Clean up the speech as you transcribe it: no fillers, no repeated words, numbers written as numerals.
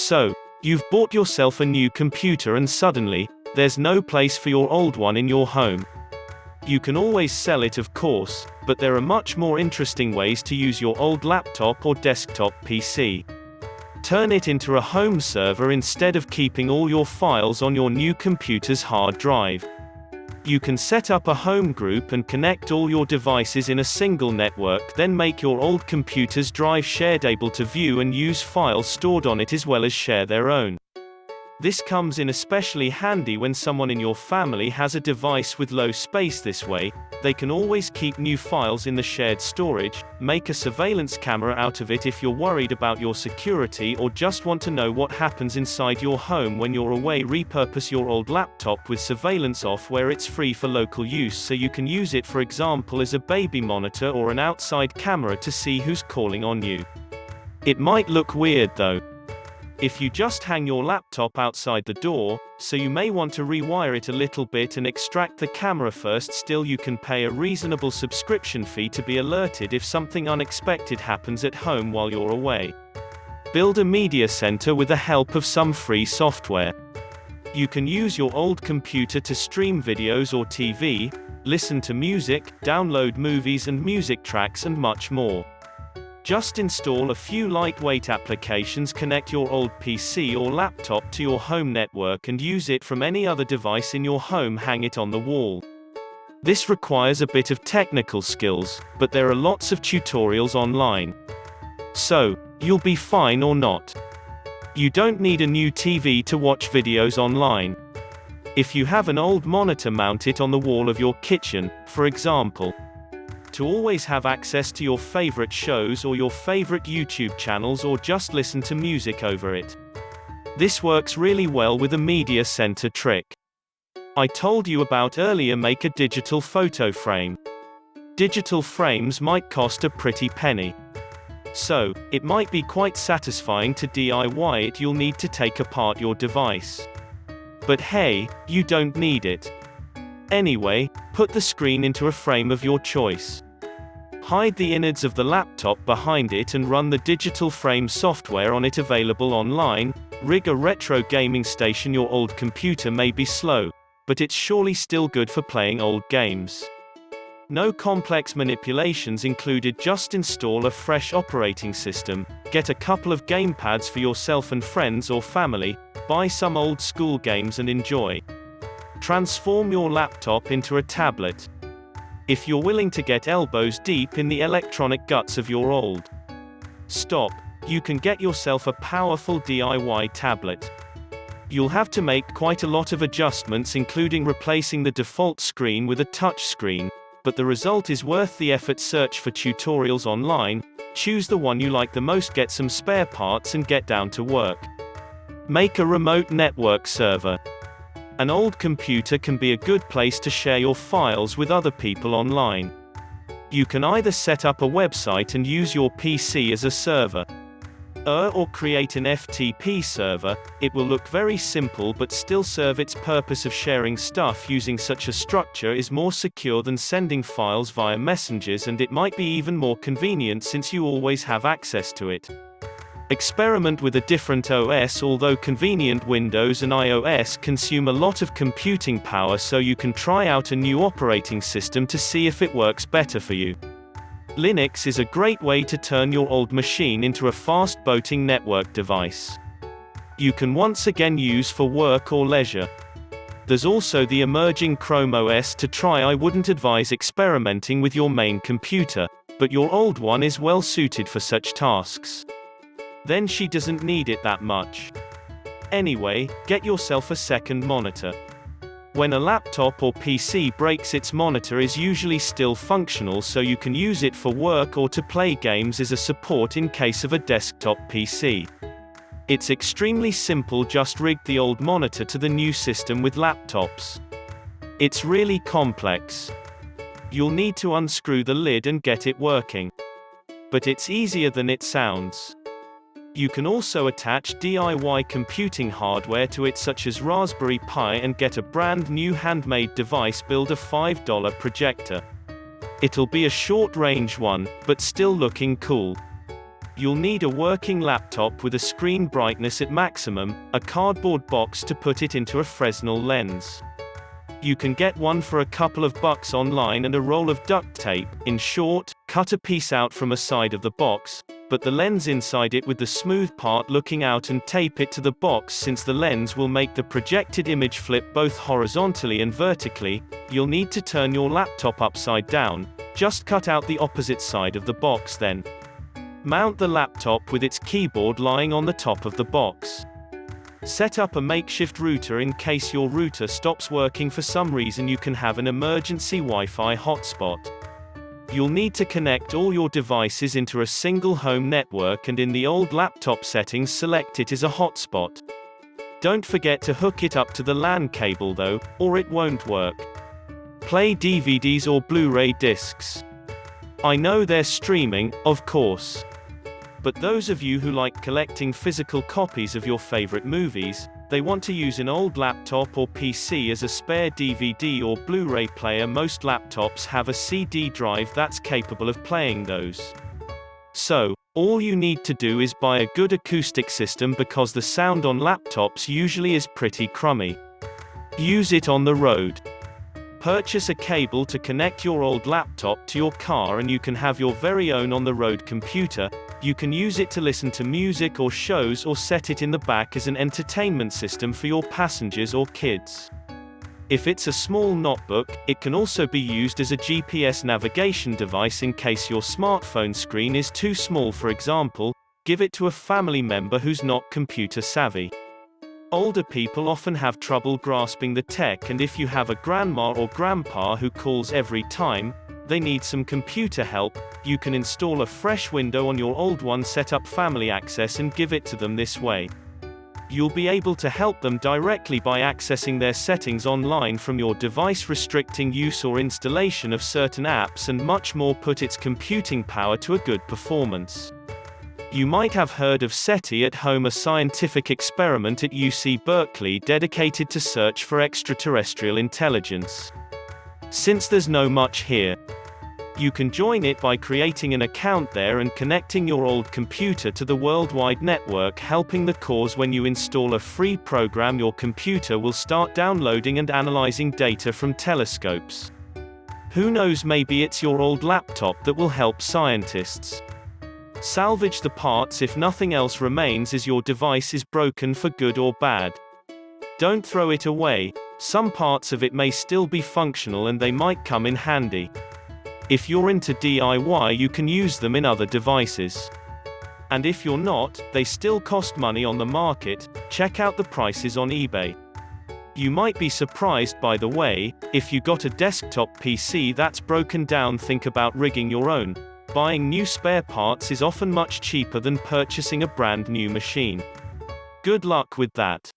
So, you've bought yourself a new computer and suddenly, there's no place for your old one in your home. You can always sell it, of course, but there are much more interesting ways to use your old laptop or desktop PC. Turn it into a home server instead of keeping all your files on your new computer's hard drive. You can set up a home group and connect all your devices in a single network, then make your old computer's drive shared, able to view and use files stored on it as well as share their own. This comes in especially handy when someone in your family has a device with low space. This way, they can always keep new files in the shared storage, make a surveillance camera out of it if you're worried about your security or just want to know what happens inside your home when you're away. Repurpose your old laptop with surveillance off where it's free for local use, so you can use it, for example, as a baby monitor or an outside camera to see who's calling on you. It might look weird though, if you just hang your laptop outside the door, so you may want to rewire it a little bit and extract the camera first. Still, you can pay a reasonable subscription fee to be alerted if something unexpected happens at home while you're away. Build a media center with the help of some free software. You can use your old computer to stream videos or TV, listen to music, download movies and music tracks and much more. Just install a few lightweight applications, connect your old PC or laptop to your home network and use it from any other device in your home. Hang it on the wall. This requires a bit of technical skills, but there are lots of tutorials online. So, you'll be fine or not. You don't need a new TV to watch videos online. If you have an old monitor, mount it on the wall of your kitchen, for example, to always have access to your favorite shows or your favorite YouTube channels, or just listen to music over it. This works really well with a media center trick I told you about earlier. Make a digital photo frame. Digital frames might cost a pretty penny, so it might be quite satisfying to DIY it. You'll need to take apart your device, but hey, you don't need it. Anyway, put the screen into a frame of your choice. Hide the innards of the laptop behind it and run the digital frame software on it, available online. Rig a retro gaming station. Your old computer may be slow, but it's surely still good for playing old games. No complex manipulations included, just install a fresh operating system, get a couple of gamepads for yourself and friends or family, buy some old school games and enjoy. Transform your laptop into a tablet. If you're willing to get elbows deep in the electronic guts of your old stop, you can get yourself a powerful DIY tablet. You'll have to make quite a lot of adjustments, including replacing the default screen with a touch screen, but the result is worth the effort. Search for tutorials online, choose the one you like the most, get some spare parts and get down to work. Make a remote network server. An old computer can be a good place to share your files with other people online. You can either set up a website and use your PC as a server, or create an FTP server. It will look very simple but still serve its purpose of sharing stuff. Using such a structure is more secure than sending files via messengers, and it might be even more convenient since you always have access to it. Experiment with a different OS. Although convenient, Windows and iOS consume a lot of computing power, so you can try out a new operating system to see if it works better for you. Linux is a great way to turn your old machine into a fast boating network device you can once again use for work or leisure. There's also the emerging Chrome OS to try. I wouldn't advise experimenting with your main computer, but your old one is well suited for such tasks. Then she doesn't need it that much. Anyway, get yourself a second monitor. When a laptop or PC breaks, its monitor is usually still functional, so you can use it for work or to play games as a support in case of a desktop PC. It's extremely simple. Just rig the old monitor to the new system with laptops. It's really complex. You'll need to unscrew the lid and get it working, but it's easier than it sounds. You can also attach DIY computing hardware to it, such as Raspberry Pi, and get a brand new handmade device. Build a $5 projector. It'll be a short-range one, but still looking cool. You'll need a working laptop with a screen brightness at maximum, a cardboard box to put it into a Fresnel lens. You can get one for a couple of bucks online and a roll of duct tape. In short, cut a piece out from a side of the box, put the lens inside it with the smooth part looking out and tape it to the box. Since the lens will make the projected image flip both horizontally and vertically, you'll need to turn your laptop upside down. Just cut out the opposite side of the box then. Mount the laptop with its keyboard lying on the top of the box. Set up a makeshift router in case your router stops working for some reason. You can have an emergency Wi-Fi hotspot. You'll need to connect all your devices into a single home network, and in the old laptop settings select it as a hotspot. Don't forget to hook it up to the LAN cable though, or it won't work. Play DVDs or Blu-ray discs. I know they're streaming, of course. But those of you who like collecting physical copies of your favorite movies, they want to use an old laptop or PC as a spare DVD or Blu-ray player. Most laptops have a CD drive that's capable of playing those. So, all you need to do is buy a good acoustic system, because the sound on laptops usually is pretty crummy. Use it on the road. Purchase a cable to connect your old laptop to your car and you can have your very own on-the-road computer. You can use it to listen to music or shows, or set it in the back as an entertainment system for your passengers or kids. If it's a small notebook, it can also be used as a GPS navigation device in case your smartphone screen is too small. For example, give it to a family member who's not computer savvy. Older people often have trouble grasping the tech, and if you have a grandma or grandpa who calls every time they need some computer help, you can install a fresh window on your old one, set up family access and give it to them this way. You'll be able to help them directly by accessing their settings online from your device, restricting use or installation of certain apps and much more. Put its computing power to a good performance. You might have heard of SETI at Home, a scientific experiment at UC Berkeley dedicated to search for extraterrestrial intelligence. Since there's no much here, you can join it by creating an account there and connecting your old computer to the worldwide network, helping the cause. When you install a free program, your computer will start downloading and analyzing data from telescopes. Who knows, maybe it's your old laptop that will help scientists. Salvage the parts if nothing else remains, as your device is broken for good or bad. Don't throw it away. Some parts of it may still be functional and they might come in handy. If you're into DIY, you can use them in other devices. And if you're not, they still cost money on the market. Check out the prices on eBay. You might be surprised, by the way, if you got a desktop PC that's broken down. Think about rigging your own. Buying new spare parts is often much cheaper than purchasing a brand new machine. Good luck with that.